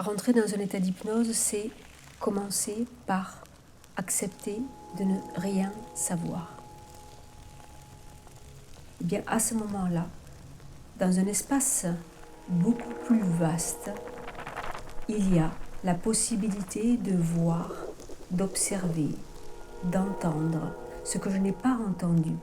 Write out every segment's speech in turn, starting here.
Rentrer dans un état d'hypnose, c'est commencer par accepter de ne rien savoir. Et bien à ce moment-là, dans un espace beaucoup plus vaste, il y a la possibilité de voir, d'observer, d'entendre ce que je n'ai pas entendu,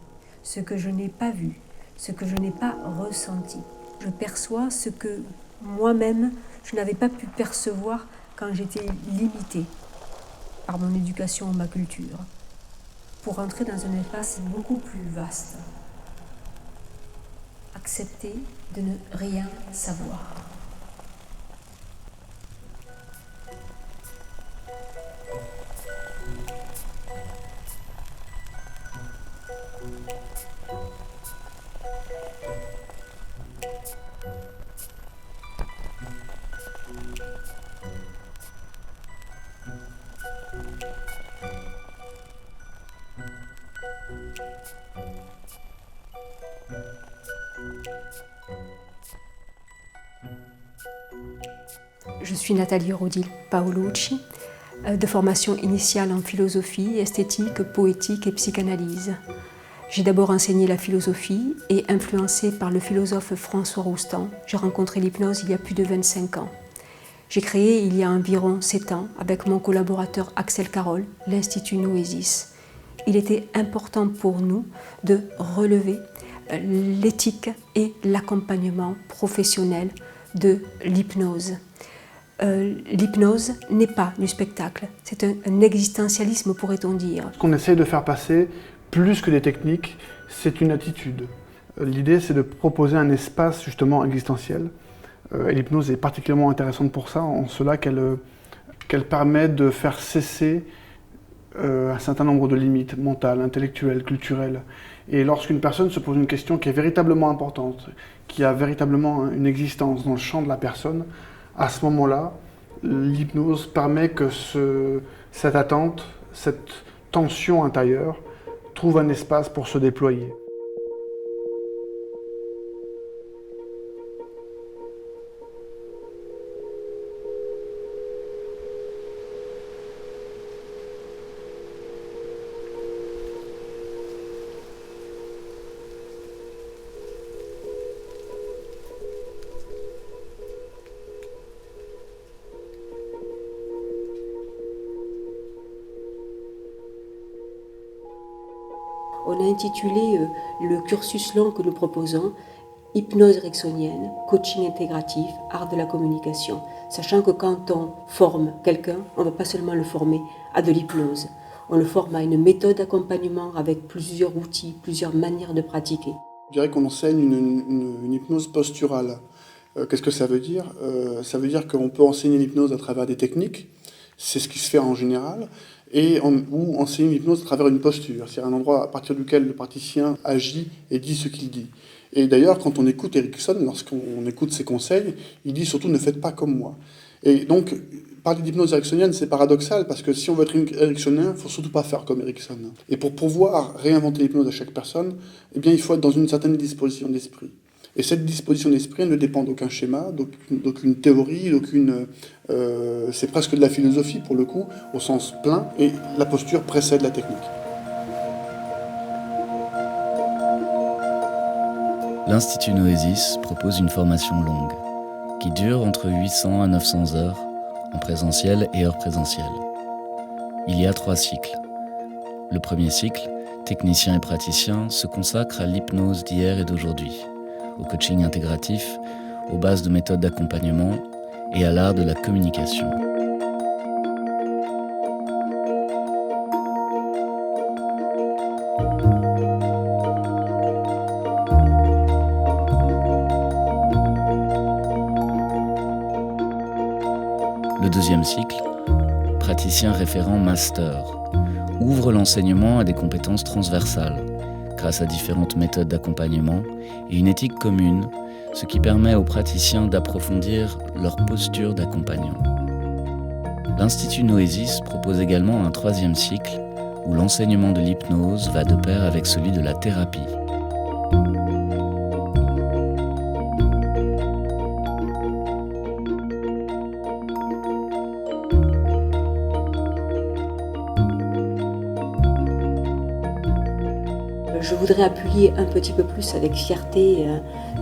ce que je n'ai pas vu, ce que je n'ai pas ressenti. Je perçois ce que moi-même, je n'avais pas pu percevoir quand j'étais limitée par mon éducation ou ma culture, pour entrer dans un espace beaucoup plus vaste. Accepter de ne rien savoir. Je suis Nathalie Rodil Paolucci, de formation initiale en philosophie, esthétique, poétique et psychanalyse. J'ai d'abord enseigné la philosophie et, influencée par le philosophe François Roustan, j'ai rencontré l'hypnose il y a plus de 25 ans. J'ai créé il y a environ 7 ans, avec mon collaborateur Axel Carole, l'Institut Noesis. Il était important pour nous de relever l'éthique et l'accompagnement professionnel de l'hypnose. L'hypnose n'est pas du spectacle, c'est un existentialisme, pourrait-on dire. Ce qu'on essaye de faire passer, plus que des techniques, c'est une attitude. L'idée, c'est de proposer un espace justement existentiel. Et l'hypnose est particulièrement intéressante pour ça, en cela qu'elle permet de faire cesser un certain nombre de limites mentales, intellectuelles, culturelles. Et lorsqu'une personne se pose une question qui est véritablement importante, qui a véritablement une existence dans le champ de la personne, à ce moment-là, l'hypnose permet que cette attente, cette tension intérieure, trouve un espace pour se déployer. On a intitulé le cursus long que nous proposons « Hypnose ericksonienne, coaching intégratif, art de la communication », sachant que quand on forme quelqu'un, on ne va pas seulement le former à de l'hypnose, on le forme à une méthode d'accompagnement avec plusieurs outils, plusieurs manières de pratiquer. Je dirais qu'on enseigne une hypnose posturale. Qu'est-ce que ça veut dire ? Ça veut dire qu'on peut enseigner l'hypnose à travers des techniques, c'est ce qui se fait en général, ou enseigner l'hypnose à travers une posture, c'est-à-dire un endroit à partir duquel le praticien agit et dit ce qu'il dit. Et d'ailleurs, quand on écoute Erickson, lorsqu'on écoute ses conseils, il dit surtout « ne faites pas comme moi ». Et donc, parler d'hypnose ericksonienne, c'est paradoxal, parce que si on veut être ericksonien, il ne faut surtout pas faire comme Erickson. Et pour pouvoir réinventer l'hypnose à chaque personne, eh bien, il faut être dans une certaine disposition d'esprit. Et cette disposition d'esprit, elle ne dépend d'aucun schéma, d'aucune théorie, c'est presque de la philosophie pour le coup, au sens plein, et la posture précède la technique. L'Institut Noesis propose une formation longue, qui dure entre 800 à 900 heures, en présentiel et hors présentiel. Il y a 3 cycles. Le premier cycle, technicien et praticien, se consacre à l'hypnose d'hier et d'aujourd'hui, au coaching intégratif, aux bases de méthodes d'accompagnement et à l'art de la communication. Le deuxième cycle, praticien référent master, ouvre l'enseignement à des compétences transversales, grâce à différentes méthodes d'accompagnement et une éthique commune, ce qui permet aux praticiens d'approfondir leur posture d'accompagnant. L'Institut Noesis propose également un 3e cycle où l'enseignement de l'hypnose va de pair avec celui de la thérapie. Je voudrais appuyer un petit peu plus avec fierté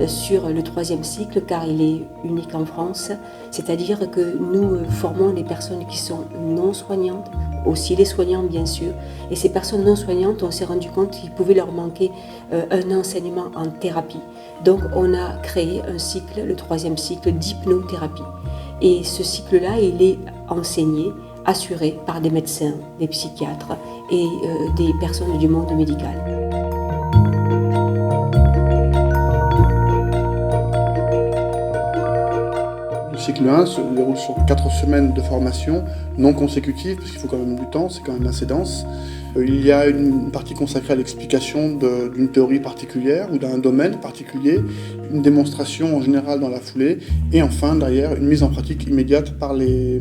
sur le 3e cycle, car il est unique en France, c'est-à-dire que nous formons les personnes qui sont non soignantes, aussi les soignants bien sûr, et ces personnes non soignantes, on s'est rendu compte qu'il pouvait leur manquer un enseignement en thérapie. Donc on a créé un cycle, le 3e cycle d'hypnothérapie. Et ce cycle-là, il est enseigné, assuré par des médecins, des psychiatres et des personnes du monde médical. Le cycle 1 se déroule sur 4 semaines de formation non consécutives, parce qu'il faut quand même du temps, c'est quand même assez dense. Il y a une partie consacrée à l'explication d'une théorie particulière ou d'un domaine particulier, une démonstration en général dans la foulée, et enfin derrière une mise en pratique immédiate par les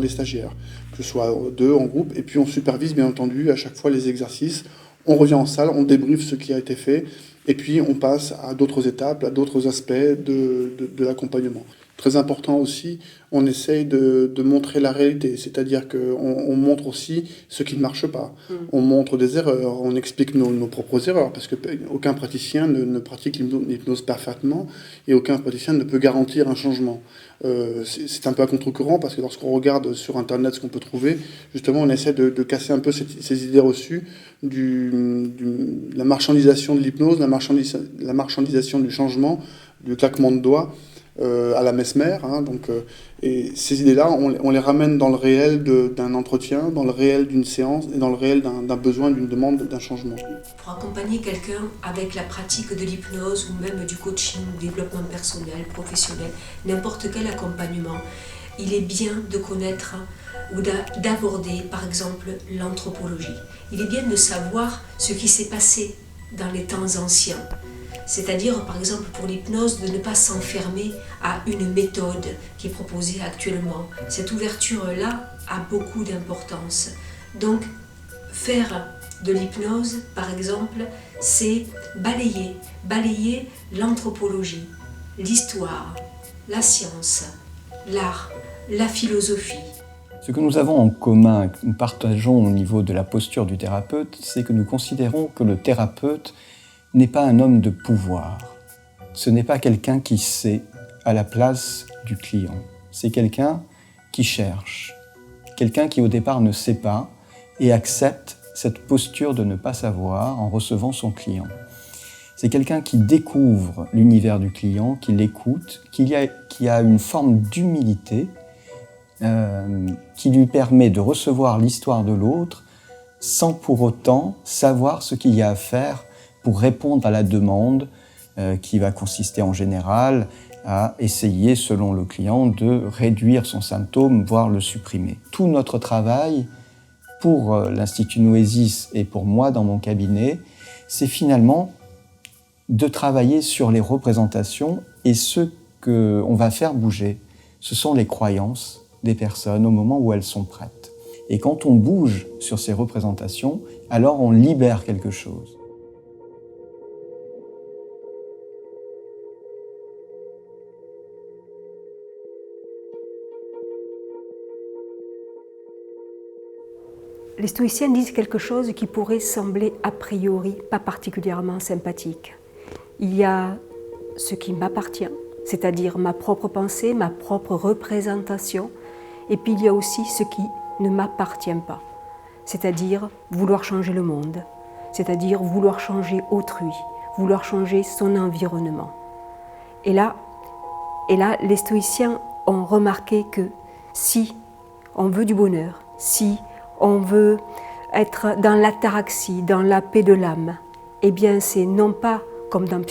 stagiaires, que ce soit 2 en groupe, et puis on supervise bien entendu à chaque fois les exercices. On revient en salle, on débriefe ce qui a été fait, et puis on passe à d'autres étapes, à d'autres aspects de l'accompagnement. Très important aussi, on essaye de montrer la réalité, c'est-à-dire qu'on montre aussi ce qui ne marche pas. On montre des erreurs, on explique nos propres erreurs, parce qu'aucun praticien ne pratique l'hypnose parfaitement et aucun praticien ne peut garantir un changement. C'est un peu à contre-courant, parce que lorsqu'on regarde sur Internet ce qu'on peut trouver, justement on essaie de casser un peu ces idées reçues la marchandisation de l'hypnose, la marchandisation du changement, du claquement de doigts, à la Mesmer, et ces idées-là, on les ramène dans le réel d'un entretien, dans le réel d'une séance et dans le réel d'un besoin, d'une demande, d'un changement. Pour accompagner quelqu'un avec la pratique de l'hypnose ou même du coaching, développement personnel, professionnel, n'importe quel accompagnement, il est bien de connaître ou d'aborder par exemple l'anthropologie. Il est bien de savoir ce qui s'est passé dans les temps anciens. C'est-à-dire, par exemple, pour l'hypnose, de ne pas s'enfermer à une méthode qui est proposée actuellement. Cette ouverture-là a beaucoup d'importance. Donc, faire de l'hypnose, par exemple, c'est balayer l'anthropologie, l'histoire, la science, l'art, la philosophie. Ce que nous avons en commun, que nous partageons au niveau de la posture du thérapeute, c'est que nous considérons que le thérapeute n'est pas un homme de pouvoir. Ce n'est pas quelqu'un qui sait à la place du client. C'est quelqu'un qui cherche, quelqu'un qui au départ ne sait pas et accepte cette posture de ne pas savoir en recevant son client. C'est quelqu'un qui découvre l'univers du client, qui l'écoute, qui a une forme d'humilité qui lui permet de recevoir l'histoire de l'autre sans pour autant savoir ce qu'il y a à faire pour répondre à la demande qui va consister en général à essayer, selon le client, de réduire son symptôme, voire le supprimer. Tout notre travail, pour l'Institut Noesis et pour moi dans mon cabinet, c'est finalement de travailler sur les représentations et ce qu'on va faire bouger. Ce sont les croyances des personnes au moment où elles sont prêtes. Et quand on bouge sur ces représentations, alors on libère quelque chose. Les stoïciens disent quelque chose qui pourrait sembler a priori pas particulièrement sympathique. Il y a ce qui m'appartient, c'est-à-dire ma propre pensée, ma propre représentation, et puis il y a aussi ce qui ne m'appartient pas, c'est-à-dire vouloir changer le monde, c'est-à-dire vouloir changer autrui, vouloir changer son environnement. Et là, les stoïciens ont remarqué que si on veut du bonheur, si on veut être dans l'ataraxie, dans la paix de l'âme, eh bien c'est non pas comme dans les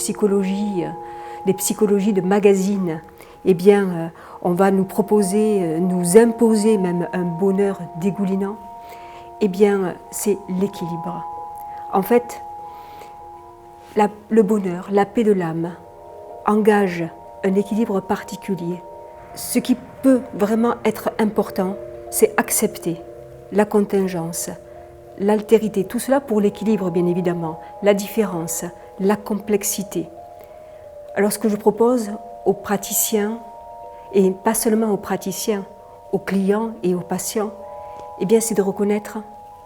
psychologies de magazines, eh bien on va nous proposer, nous imposer même un bonheur dégoulinant, eh bien c'est l'équilibre. En fait, le bonheur, la paix de l'âme engage un équilibre particulier. Ce qui peut vraiment être important, c'est accepter la contingence, l'altérité, tout cela pour l'équilibre bien évidemment, la différence, la complexité. Alors ce que je propose aux praticiens, et pas seulement aux praticiens, aux clients et aux patients, eh bien c'est de reconnaître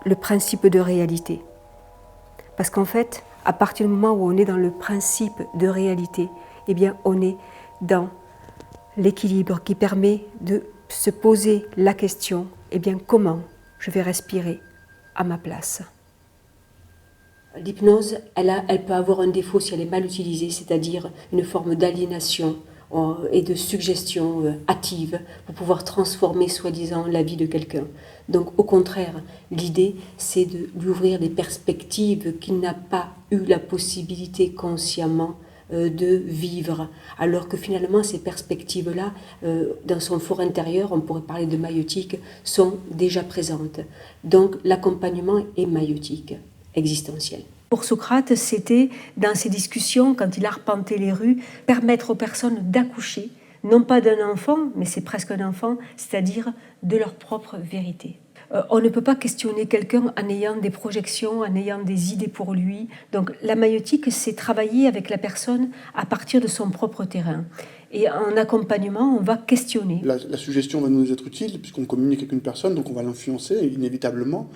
le principe de réalité. Parce qu'en fait, à partir du moment où on est dans le principe de réalité, eh bien, on est dans l'équilibre qui permet de se poser la question, eh bien, comment je vais respirer à ma place. L'hypnose, elle peut avoir un défaut si elle est mal utilisée, c'est-à-dire une forme d'aliénation et de suggestion hâtive pour pouvoir transformer soi-disant la vie de quelqu'un. Donc au contraire, l'idée c'est de lui ouvrir des perspectives qu'il n'a pas eu la possibilité consciemment de vivre, alors que finalement ces perspectives-là, dans son fort intérieur, on pourrait parler de maïeutique, sont déjà présentes. Donc l'accompagnement est maïeutique, existentiel. Pour Socrate, c'était, dans ses discussions, quand il arpentait les rues, permettre aux personnes d'accoucher, non pas d'un enfant, mais c'est presque un enfant, c'est-à-dire de leur propre vérité. On ne peut pas questionner quelqu'un en ayant des projections, en ayant des idées pour lui. Donc la maïeutique, c'est travailler avec la personne à partir de son propre terrain. Et en accompagnement, on va questionner. La suggestion va nous être utile, puisqu'on communique avec une personne, donc on va l'influencer, inévitablement.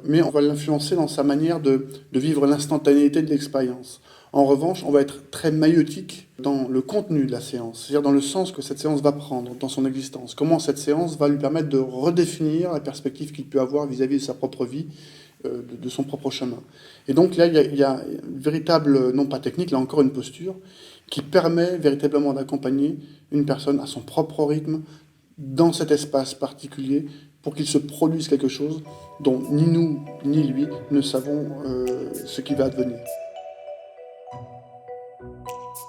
Mais on va l'influencer dans sa manière de vivre l'instantanéité de l'expérience. En revanche, on va être très maïeutique dans le contenu de la séance, c'est-à-dire dans le sens que cette séance va prendre dans son existence. Comment cette séance va lui permettre de redéfinir la perspective qu'il peut avoir vis-à-vis de sa propre vie, de son propre chemin. Et donc là, il y a une véritable, non pas technique, là encore une posture, qui permet véritablement d'accompagner une personne à son propre rythme, dans cet espace particulier, pour qu'il se produise quelque chose dont ni nous, ni lui ne savons ce qui va advenir.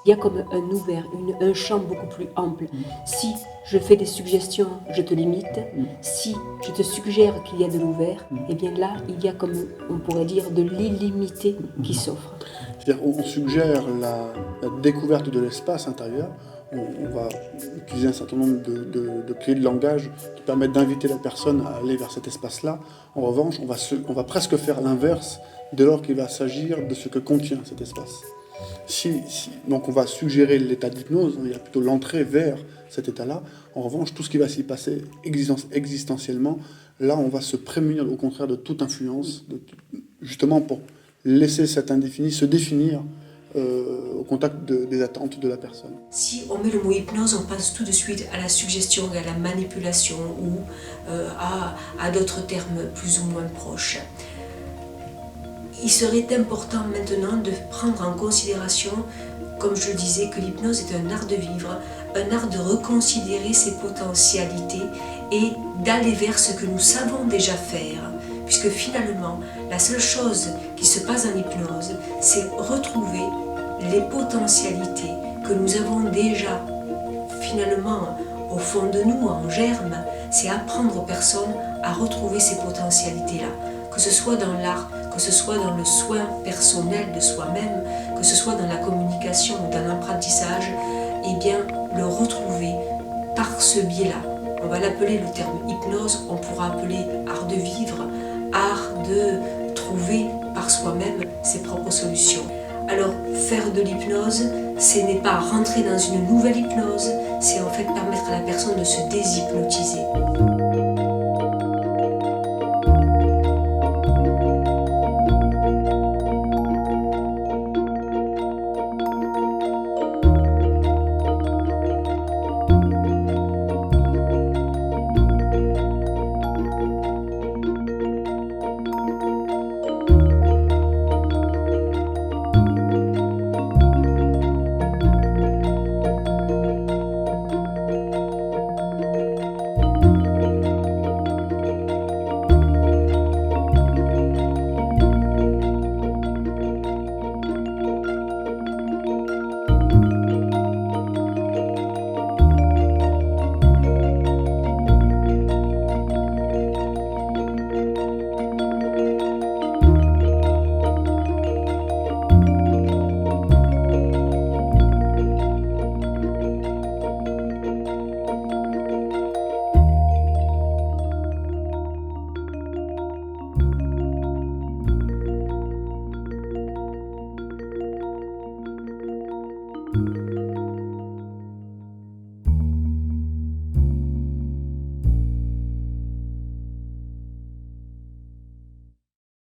Il y a comme un ouvert, un champ beaucoup plus ample. Si je fais des suggestions, je te limite. Si je te suggère qu'il y a de l'ouvert, eh bien là, il y a comme, on pourrait dire, de l'illimité qui s'offre. C'est-à-dire on suggère la découverte de l'espace intérieur. On va utiliser un certain nombre de clés de langage qui permettent d'inviter la personne à aller vers cet espace-là. En revanche, on va presque faire l'inverse dès lors qu'il va s'agir de ce que contient cet espace. Donc on va suggérer l'état d'hypnose, il y a plutôt l'entrée vers cet état-là. En revanche, tout ce qui va s'y passer existentiellement, là on va se prémunir au contraire de toute influence, justement pour laisser cet indéfini se définir au contact des attentes de la personne. Si on met le mot hypnose, on passe tout de suite à la suggestion, à la manipulation ou à d'autres termes plus ou moins proches. Il serait important maintenant de prendre en considération, comme je le disais, que l'hypnose est un art de vivre, un art de reconsidérer ses potentialités et d'aller vers ce que nous savons déjà faire. Puisque finalement, la seule chose qui se passe en hypnose, c'est retrouver les potentialités que nous avons déjà finalement au fond de nous, en germe. C'est apprendre aux personnes à retrouver ces potentialités-là, que ce soit dans l'art, que ce soit dans le soin personnel de soi-même, que ce soit dans la communication ou dans l'apprentissage, eh bien, le retrouver par ce biais-là. On va l'appeler le terme hypnose, on pourra appeler art de vivre, art de trouver par soi-même ses propres solutions. Alors, faire de l'hypnose, ce n'est pas rentrer dans une nouvelle hypnose, c'est en fait permettre à la personne de se déshypnotiser. Thank you.